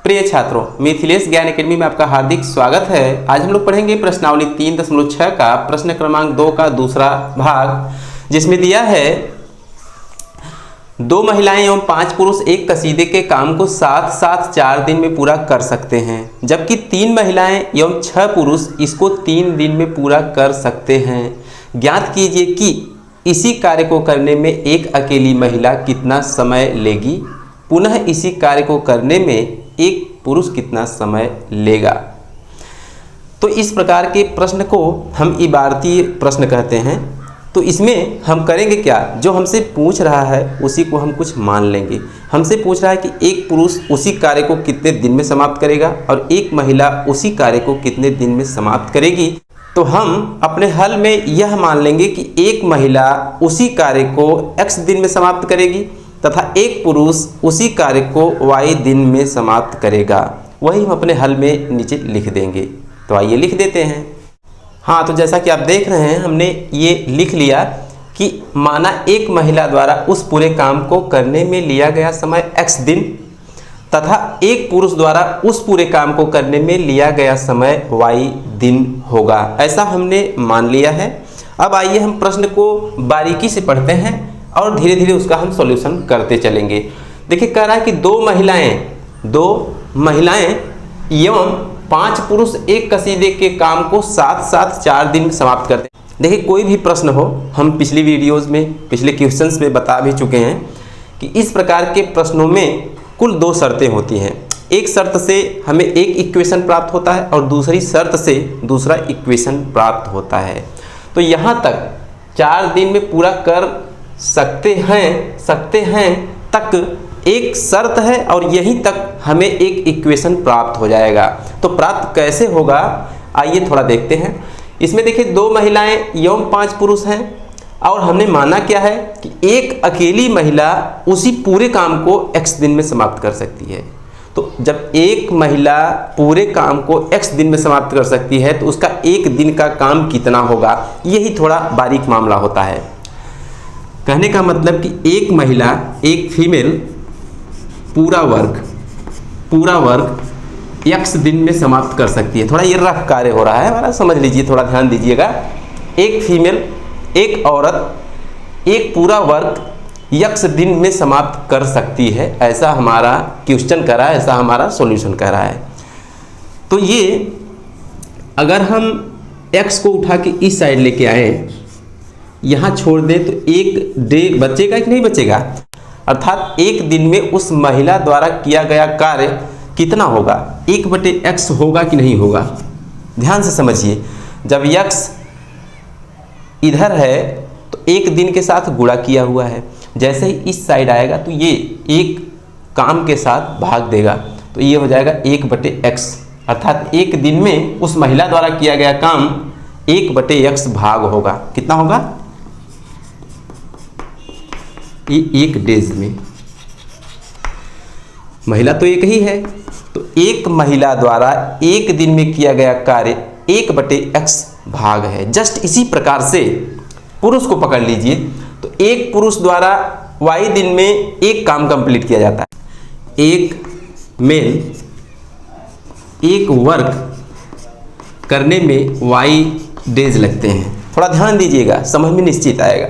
प्रिय छात्रों, मिथिलेश ज्ञान एकेडमी में आपका हार्दिक स्वागत है। आज हम लोग पढ़ेंगे प्रश्नावली 3.6 का प्रश्न क्रमांक 2 का दूसरा भाग, जिसमें दिया है 2 महिलाएं एवं 5 पुरुष एक कसीदे के काम को साथ साथ 4 दिन में पूरा कर सकते हैं, जबकि 3 महिलाएं एवं 6 पुरुष इसको 3 दिन में पूरा कर सकते हैं। ज्ञात कीजिए कि इसी कार्य को करने में एक अकेली महिला कितना समय लेगी, पुनः इसी कार्य को करने में एक पुरुष कितना समय लेगा। तो इस प्रकार के प्रश्न को हम इबारती प्रश्न कहते हैं। तो इसमें हम करेंगे क्या, जो हमसे पूछ रहा है उसी को हम कुछ मान लेंगे। हमसे पूछ रहा है कि एक पुरुष उसी कार्य को कितने दिन में समाप्त करेगा और एक महिला उसी कार्य को कितने दिन में समाप्त करेगी। तो हम अपने हल में यह मान लेंगे कि एक महिला उसी कार्य को x दिन में समाप्त करेगी तथा एक पुरुष उसी कार्य को y दिन में समाप्त करेगा। वही हम अपने हल में नीचे लिख देंगे। तो आइए लिख देते हैं। हाँ, तो जैसा कि आप देख रहे हैं, हमने ये लिख लिया कि माना एक महिला द्वारा उस पूरे काम को करने में लिया गया समय x दिन तथा एक पुरुष द्वारा उस पूरे काम को करने में लिया गया समय y दिन होगा। ऐसा हमने मान लिया है। अब आइए हम प्रश्न को बारीकी से पढ़ते हैं और धीरे धीरे उसका हम सॉल्यूशन करते चलेंगे। देखिए, कह रहा है कि 2 महिलाएं एवं 5 पुरुष एक कसीदे के काम को साथ साथ 4 दिन में समाप्त करते हैं। देखिए, कोई भी प्रश्न हो, हम पिछली वीडियोज़ में पिछले क्वेश्चंस में बता भी चुके हैं कि इस प्रकार के प्रश्नों में कुल 2 शर्तें होती हैं। एक शर्त से हमें एक इक्वेशन प्राप्त होता है और दूसरी शर्त से दूसरा इक्वेशन प्राप्त होता है। तो यहाँ तक 4 दिन में पूरा कर सकते हैं तक एक शर्त है और यहीं तक हमें एक इक्वेशन प्राप्त हो जाएगा। तो प्राप्त कैसे होगा, आइए थोड़ा देखते हैं। इसमें देखिए 2 महिलाएं एवं 5 पुरुष हैं और हमने माना क्या है कि एक अकेली महिला उसी पूरे काम को x दिन में समाप्त कर सकती है। तो जब एक महिला पूरे काम को x दिन में समाप्त कर सकती है तो उसका एक दिन का काम कितना होगा, यही थोड़ा बारीक मामला होता है। कहने का मतलब कि एक महिला, एक फीमेल पूरा वर्क x दिन में समाप्त कर सकती है। थोड़ा ये रफ कार्य हो रहा है हमारा, समझ लीजिए, थोड़ा ध्यान दीजिएगा। एक फीमेल, एक औरत एक पूरा वर्क x दिन में समाप्त कर सकती है, ऐसा हमारा क्वेश्चन कह रहा है, ऐसा हमारा सॉल्यूशन कह रहा है। तो ये अगर हम x को उठा के इस साइड लेके आए, यहाँ छोड़ दें, तो एक डे बचेगा कि नहीं बचेगा, अर्थात एक दिन में उस महिला द्वारा किया गया कार्य कितना होगा, 1/x होगा कि नहीं होगा। ध्यान से समझिए, जब x इधर है तो एक दिन के साथ गुणा किया हुआ है, जैसे ही इस साइड आएगा तो ये एक काम के साथ भाग देगा, तो ये हो जाएगा 1/x, अर्थात एक दिन में उस महिला द्वारा किया गया काम 1/x भाग होगा। कितना होगा, ये एक डेज में। महिला तो एक ही है, तो एक महिला द्वारा एक दिन में किया गया कार्य 1/x भाग है। जस्ट इसी प्रकार से पुरुष को पकड़ लीजिए, तो एक पुरुष द्वारा y दिन में एक काम कंप्लीट किया जाता है। एक मेल एक वर्क करने में y डेज लगते हैं। थोड़ा ध्यान दीजिएगा, समझ में निश्चित आएगा।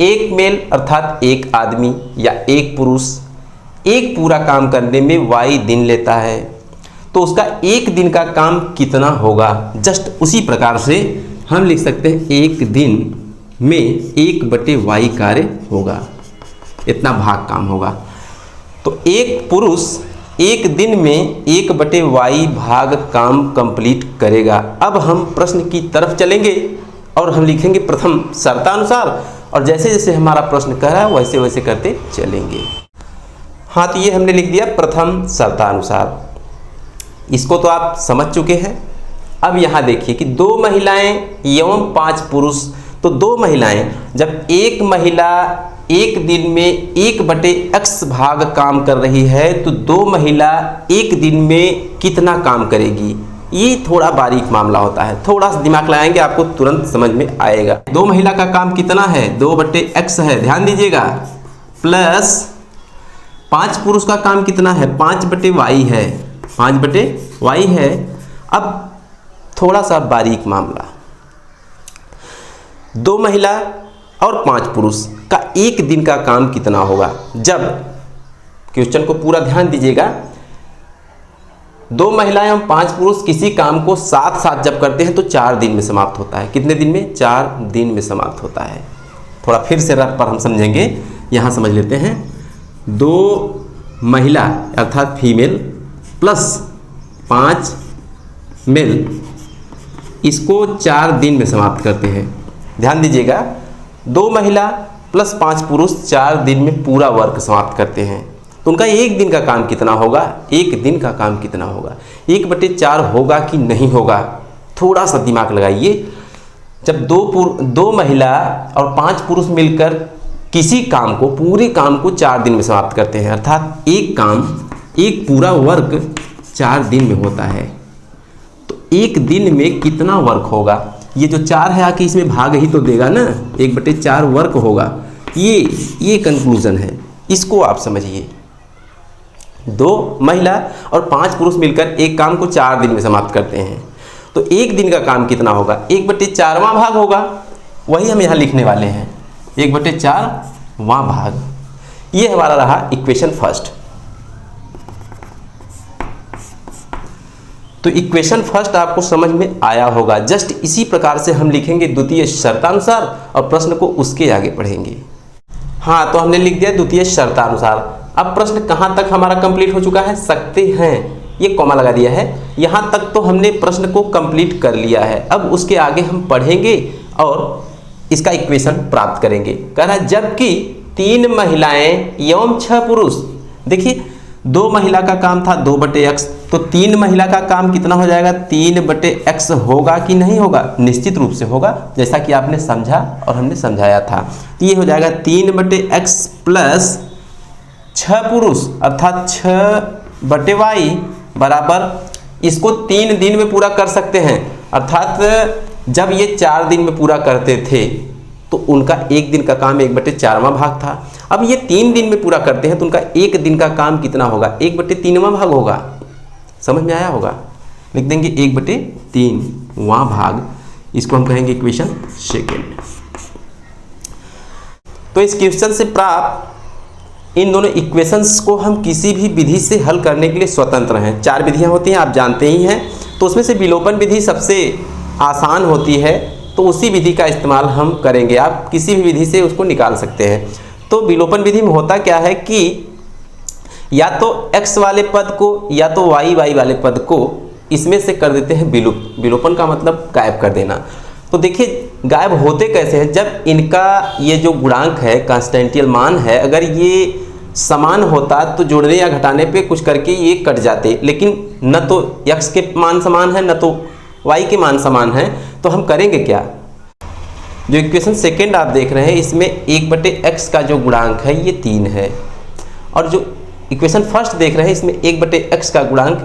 एक मेल अर्थात एक आदमी या एक पुरुष एक पूरा काम करने में y दिन लेता है, तो उसका एक दिन का काम कितना होगा। जस्ट उसी प्रकार से हम लिख सकते हैं एक दिन में 1/y कार्य होगा, इतना भाग काम होगा। तो एक पुरुष एक दिन में 1/y भाग काम कंप्लीट करेगा। अब हम प्रश्न की तरफ चलेंगे और हम लिखेंगे प्रथम शर्तानुसार, और जैसे जैसे हमारा प्रश्न कह रहा है वैसे वैसे करते चलेंगे। हाँ, तो ये हमने लिख दिया प्रथम शर्तानुसार। इसको तो आप समझ चुके हैं। अब यहाँ देखिए कि 2 महिलाएं एवं 5 पुरुष। तो 2 महिलाएं, जब एक महिला एक दिन में 1/x भाग काम कर रही है तो 2 महिला एक दिन में कितना काम करेगी, ये थोड़ा बारीक मामला होता है। थोड़ा सा दिमाग लगाएंगे आपको तुरंत समझ में आएगा। 2 महिला का काम कितना है, 2/x है, ध्यान दीजिएगा, प्लस 5 पुरुष का काम कितना है, 5/y है। 5/y है। अब थोड़ा सा बारीक मामला, 2 महिला और 5 पुरुष का एक दिन का काम कितना होगा। जब क्वेश्चन को पूरा ध्यान दीजिएगा, 2 महिलाएं और 5 पुरुष किसी काम को साथ साथ जब करते हैं तो 4 दिन में समाप्त होता है। कितने दिन में? 4 दिन में समाप्त होता है। थोड़ा फिर से रफ पर हम समझेंगे, यहाँ समझ लेते हैं। 2 महिला अर्थात फीमेल प्लस 5 मेल, इसको 4 दिन में समाप्त करते हैं। ध्यान दीजिएगा, 2 महिला प्लस 5 पुरुष 4 दिन में पूरा वर्क समाप्त करते हैं। तो उनका एक दिन का काम कितना होगा? एक दिन का काम कितना होगा? 1/4 होगा कि नहीं होगा? थोड़ा सा दिमाग लगाइए। जब 2 महिला और 5 पुरुष मिलकर किसी काम को, पूरे काम को 4 दिन में समाप्त करते हैं, अर्थात एक काम, एक पूरा वर्क 4 दिन में होता है, तो एक दिन में कितना वर्क होगा? ये जो 4 है आके इसमें भाग ही तो देगा ना, 1/4 वर्क होगा। ये कंक्लूजन है, इसको आप समझिए। 2 महिला और 5 पुरुष मिलकर एक काम को 4 दिन में समाप्त करते हैं, तो एक दिन का काम कितना होगा? 1/4वां भाग होगा। वही हम यहाँ लिखने वाले हैं, 1/4वां भाग। ये हमारा रहा इक्वेशन फर्स्ट। तो इक्वेशन फर्स्ट आपको समझ में आया होगा। जस्ट इसी प्रकार से हम लिखेंगे द्वितीय शर्तानुसार और प्रश्न को उसके आगे पढ़ेंगे। हाँ, तो हमने लिख दिया द्वितीय शर्तानुसार। अब प्रश्न कहाँ तक हमारा कंप्लीट हो चुका है? सकते हैं, ये कॉमा लगा दिया है। यहाँ तक तो हमने प्रश्न को कंप्लीट कर लिया है। अब उसके आगे हम पढ़ेंगे और इसका इक्वेशन प्राप्त करेंगे। कह रहा है जबकि 3 महिलाएं एवं 6 पुरुष। देखिए 2 महिला का काम था 2/x, तो 3 महिला का काम कितना हो जाएगा? 3/x होगा कि नहीं होगा? निश्चित रूप से होगा, जैसा कि आपने समझा और हमने समझाया था। तो ये हो जाएगा 3/x प्लस 6 पुरुष अर्थात 6/y बराबर, इसको 3 दिन में पूरा कर सकते हैं। अर्थात जब ये 4 दिन में पूरा करते थे तो उनका एक दिन का काम 1/4वां भाग था। अब ये 3 दिन में पूरा करते हैं तो उनका एक दिन का काम कितना होगा? 1/3वां भाग होगा। समझ में आया होगा? लिख देंगे 1/3वां भाग। इसको हम कहेंगे इक्वेशन सेकेंड। तो इस क्वेश्चन से प्राप्त इन दोनों इक्वेशंस को हम किसी भी विधि से हल करने के लिए स्वतंत्र हैं। 4 विधियां होती हैं, आप जानते ही हैं। तो उसमें से विलोपन विधि सबसे आसान होती है, तो उसी विधि का इस्तेमाल हम करेंगे। आप किसी भी विधि से उसको निकाल सकते हैं। तो विलोपन विधि में होता क्या है कि या तो x वाले पद को या तो y वाले पद को इसमें से कर देते हैं विलुप्त। विलोपन का मतलब गायब कर देना। तो देखिए गायब होते कैसे हैं? जब इनका ये जो गुणांक है, कांस्टेंटियल मान है, अगर ये समान होता तो जोड़ने या घटाने पे कुछ करके ये कट जाते, लेकिन न तो x के मान समान है न तो y के मान समान है। तो हम करेंगे क्या? जो इक्वेशन सेकेंड आप देख रहे हैं इसमें 1/x का जो गुणांक है ये 3 है, और जो इक्वेशन फर्स्ट देख रहे हैं इसमें 1/x का गुणांक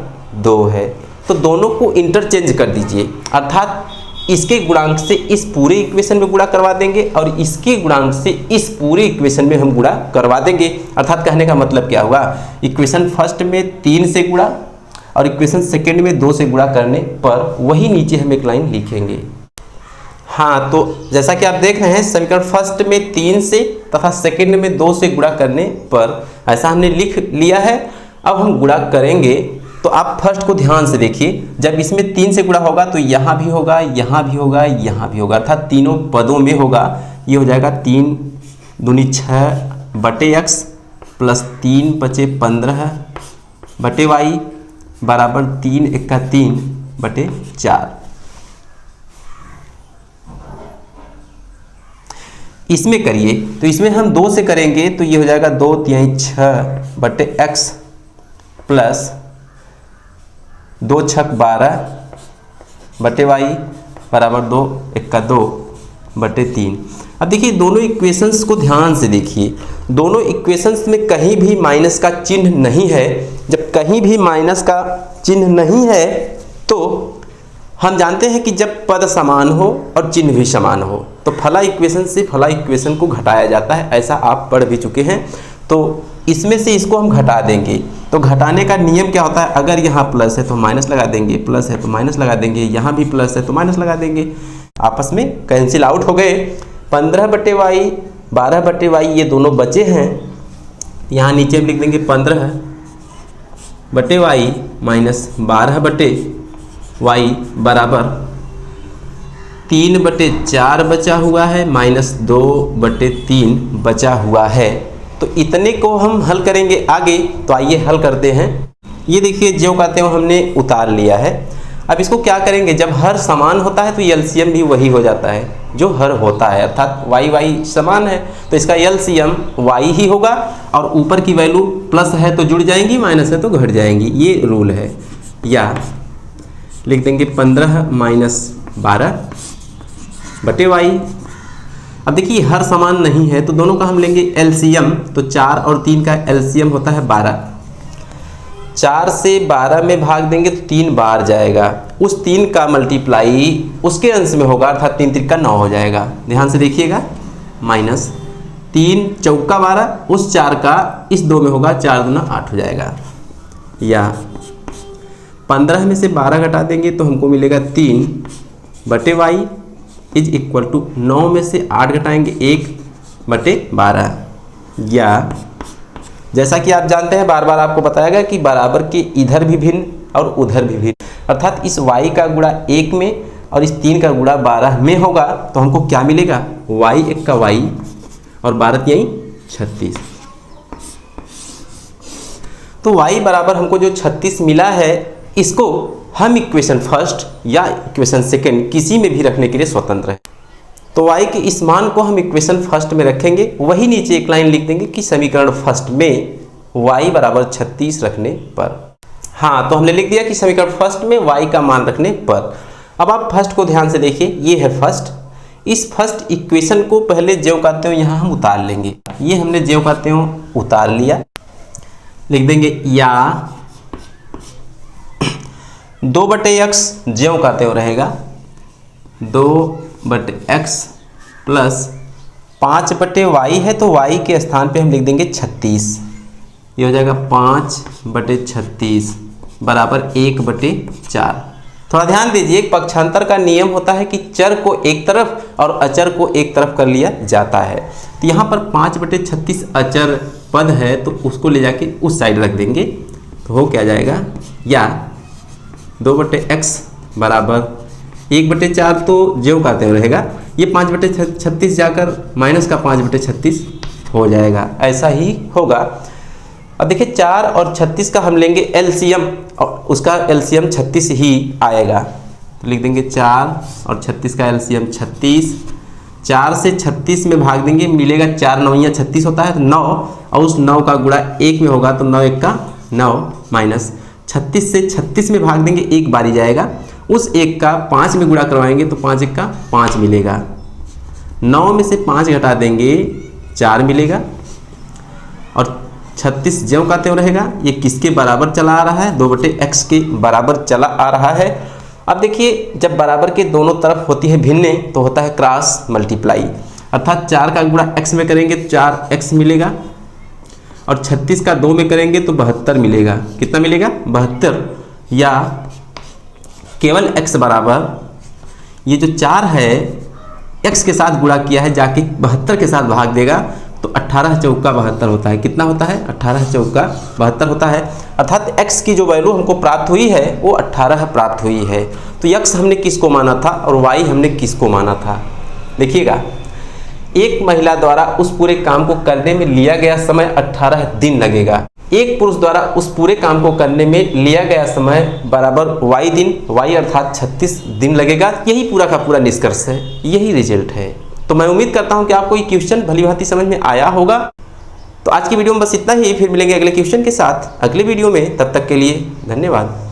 2 है। तो दोनों को इंटरचेंज कर दीजिए, अर्थात इसके गुणांक से इस पूरे इक्वेशन में गुणा करवा देंगे और इसके गुणांक से इस पूरे इक्वेशन में हम गुणा करवा देंगे। अर्थात कहने का मतलब क्या हुआ? इक्वेशन फर्स्ट में 3 से गुणा और इक्वेशन सेकेंड में 2 से गुणा करने पर वही नीचे हम एक लाइन लिखेंगे। हाँ, तो जैसा कि आप देख रहे हैं समीकरण फर्स्ट में 3 से तथा सेकेंड में 2 से गुणा करने पर ऐसा हमने लिख लिया है। अब हम गुणा करेंगे तो आप फर्स्ट को ध्यान से देखिए। जब इसमें 3 से गुणा होगा तो यहाँ भी होगा, यहाँ भी होगा, यहाँ भी होगा, अर्थात तीनों पदों में होगा। ये हो जाएगा 3 दूनी 6/x प्लस 3 × 15/y बराबर 3 × 1 = 3/4। इसमें करिए तो इसमें हम 2 से करेंगे तो ये हो जाएगा 2 × 3 = 6/x प्लस 2 × 6 = 12/y बराबर 2 × 1 = 2/3। अब देखिए दोनों इक्वेशंस को ध्यान से देखिए। दोनों इक्वेशंस में कहीं भी माइनस का चिन्ह नहीं है। जब कहीं भी माइनस का चिन्ह नहीं है तो हम जानते हैं कि जब पद समान हो और चिन्ह भी समान हो तो फला इक्वेशन से फला इक्वेशन को घटाया जाता है। ऐसा आप पढ़ भी चुके हैं। तो इसमें से इसको हम घटा देंगे। तो घटाने का नियम क्या होता है, अगर यहाँ प्लस है तो माइनस लगा देंगे, प्लस है तो माइनस लगा देंगे, यहाँ भी प्लस है तो माइनस लगा देंगे, आपस में कैंसिल आउट हो गए। 15/y 12/y ये दोनों बचे हैं, यहाँ नीचे हम लिख देंगे 15/y माइनस 12/y बराबर 3/4 बचा हुआ है माइनस 2/3 बचा हुआ है। तो इतने को हम हल करेंगे आगे। तो आइए हल करते हैं। ये देखिए जो कहते हैं हमने उतार लिया है। अब इसको क्या करेंगे, जब हर समान होता है तो एलसीएम भी वही हो जाता है जो हर होता है, अर्थात y समान है तो इसका एलसीएम y ही होगा। और ऊपर की वैल्यू प्लस है तो जुड़ जाएंगी, माइनस है तो घट जाएंगी, ये रूल है। या लिख देंगे 15 माइनस 12/y। अब देखिए हर समान नहीं है तो दोनों का हम लेंगे एलसीएम। तो 4 और 3 का एलसीएम होता है 12। 4 से 12 में भाग देंगे तो 3 बार जाएगा, उस 3 का मल्टीप्लाई उसके अंश में होगा, अर्थात 3 3 का 9 हो जाएगा। ध्यान से देखिएगा, माइनस 3 चौका 12, उस 4 का इस 2 में होगा, 4 दूना 8 हो जाएगा। या 15 में से 12 घटा देंगे तो हमको मिलेगा 3/y इज इक्वल टू 9 में से 8 घटाएंगे 1/12। या जैसा कि आप जानते हैं, बार बार आपको बताया गया कि बराबर के इधर भी भिन्न और उधर भी भिन्न, अर्थात इस y का गुणा 1 में और इस 3 का गुणा 12 में होगा। तो हमको क्या मिलेगा, y 1 का y और 12 यही 36। तो y बराबर हमको जो 36 मिला है, इसको हम इक्वेशन फर्स्ट या इक्वेशन सेकंड किसी में भी रखने के लिए स्वतंत्र है। तो y के इस मान को हम इक्वेशन फर्स्ट में रखेंगे, वही नीचे एक लाइन लिख देंगे कि समीकरण फर्स्ट में y बराबर 36 रखने पर। हाँ, तो हमने लिख दिया कि समीकरण फर्स्ट में y का मान रखने पर। अब आप फर्स्ट को ध्यान से देखिए, ये है फर्स्ट। इस फर्स्ट इक्वेशन को पहले ज्यों कहते हो यहाँ हम उतार लेंगे। ये हमने ज्यों कहते हो उतार लिया, लिख देंगे या 2/x ज्यों कहते हो रहेगा 2/x प्लस 5/y है तो y के स्थान पे हम लिख देंगे 36। ये हो जाएगा 5/36 बराबर 1/4। थोड़ा ध्यान दीजिए, पक्षांतर का नियम होता है कि चर को एक तरफ और अचर को एक तरफ कर लिया जाता है। तो यहाँ पर 5/36 अचर पद है तो उसको ले जाके उस साइड रख देंगे। तो हो क्या जाएगा, या 2/x बराबर 1/4 तो ज्यों कहते हुए रहेगा, ये 5/36 जाकर माइनस का 5/36 हो जाएगा, ऐसा ही होगा। अब देखिए 4 और 36 का हम लेंगे एलसीएम और उसका एलसीएम 36 ही आएगा। तो लिख देंगे 4 और 36 का एलसीएम 36। 4 से 36 में भाग देंगे, मिलेगा 4 9 36 होता है तो 9, और उस 9 का गुणा 1 में होगा तो 9 1 का 9 माइनस 36 से 36 में भाग देंगे, एक बारी जाएगा, उस 1 का 5 में गुणा करवाएंगे तो 5 1 का 5 मिलेगा। 9 में से 5 घटा देंगे 4 मिलेगा, और 36 ज्यों कहते हुए रहेगा। ये किसके बराबर चला आ रहा है, 2/x के बराबर चला आ रहा है। अब देखिए जब बराबर के दोनों तरफ होती है भिन्न तो होता है क्रॉस मल्टीप्लाई, अर्थात 4 का गुणा x में करेंगे तो 4x मिलेगा, और 36 का 2 में करेंगे तो 72 मिलेगा। कितना मिलेगा, 72। या केवल x बराबर ये जो 4 है x के साथ गुणा किया है, जाके 72 के साथ भाग देगा तो 18 चौका 72 होता है। कितना होता है, 18 चौका 72 होता है। अर्थात x की जो वैल्यू हमको प्राप्त हुई है वो 18 प्राप्त हुई है। तो x हमने किसको माना था और y हमने किसको माना था। देखिएगा, एक महिला द्वारा उस पूरे काम को करने में लिया गया समय 18 दिन लगेगा। एक पुरुष द्वारा उस पूरे काम को करने में लिया गया समय बराबर y दिन, y अर्थात 36 दिन लगेगा। यही पूरा का पूरा निष्कर्ष है, यही रिजल्ट है। तो मैं उम्मीद करता हूं कि आपको ये क्वेश्चन भलीभांति समझ में आया होगा। तो आज की वीडियो में बस इतना ही, फिर मिलेंगे अगले क्वेश्चन के साथ अगले वीडियो में। तब तक के लिए धन्यवाद।